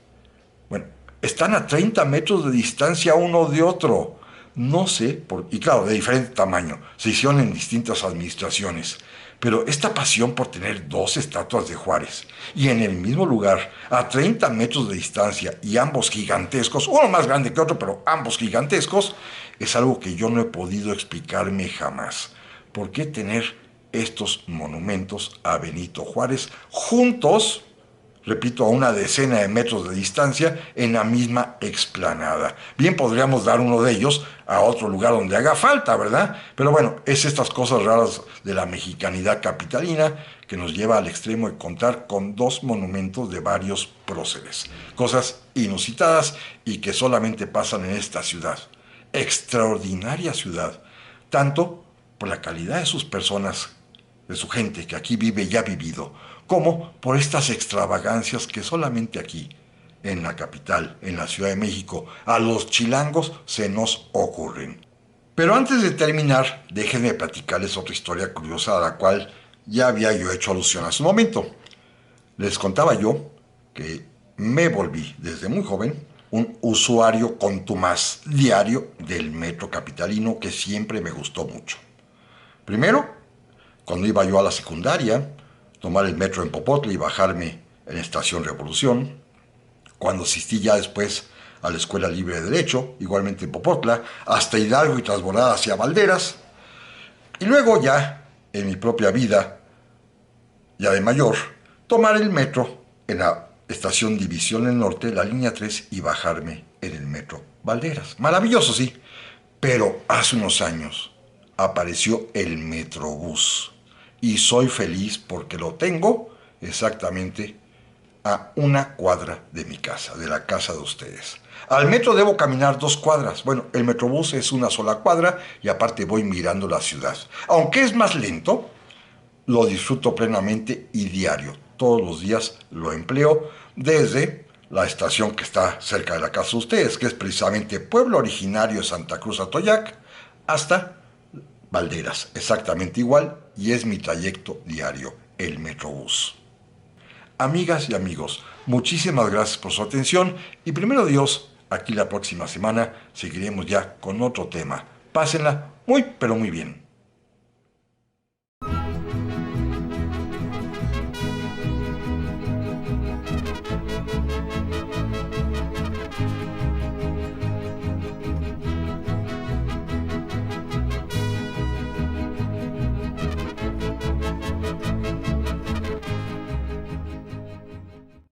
Bueno, están a 30 metros de distancia uno de otro. No sé, y claro, de diferente tamaño, se hicieron en distintas administraciones. Pero esta pasión por tener dos estatuas de Juárez y en el mismo lugar, a 30 metros de distancia y ambos gigantescos, uno más grande que otro, pero ambos gigantescos, es algo que yo no he podido explicarme jamás. ¿Por qué tener estos monumentos a Benito Juárez juntos, repito, a una decena de metros de distancia, en la misma explanada? Bien podríamos dar uno de ellos a otro lugar donde haga falta, ¿verdad? Pero bueno, es estas cosas raras de la mexicanidad capitalina que nos lleva al extremo de contar con dos monumentos de varios próceres. Cosas inusitadas y que solamente pasan en esta ciudad. Extraordinaria ciudad, tanto por la calidad de sus personas, de su gente que aquí vive y ha vivido, como por estas extravagancias que solamente aquí, en la capital, en la Ciudad de México, a los chilangos se nos ocurren. Pero antes de terminar, déjenme platicarles otra historia curiosa a la cual ya había yo hecho alusión hace un momento. Les contaba yo que me volví desde muy joven un usuario contumaz diario del metro capitalino que siempre me gustó mucho. Primero, cuando iba yo a la secundaria, tomar el metro en Popotla y bajarme en Estación Revolución. Cuando asistí ya después a la Escuela Libre de Derecho, igualmente en Popotla, hasta Hidalgo y transbordar hacia Valderas. Y luego ya, en mi propia vida, ya de mayor, tomar el metro en la Estación División del Norte, la línea 3, y bajarme en el metro Valderas. Maravilloso, sí, pero hace unos años apareció el Metrobús. Y soy feliz porque lo tengo exactamente a una cuadra de mi casa, de la casa de ustedes. Al metro debo caminar 2 cuadras. Bueno, el Metrobús es una sola cuadra y aparte voy mirando la ciudad. Aunque es más lento, lo disfruto plenamente y diario. Todos los días lo empleo desde la estación que está cerca de la casa de ustedes, que es precisamente pueblo originario de Santa Cruz Atoyac, hasta Valderas, exactamente igual, y es mi trayecto diario, el Metrobús. Amigas y amigos, muchísimas gracias por su atención y primero Dios, aquí la próxima semana seguiremos ya con otro tema. Pásenla muy pero muy bien.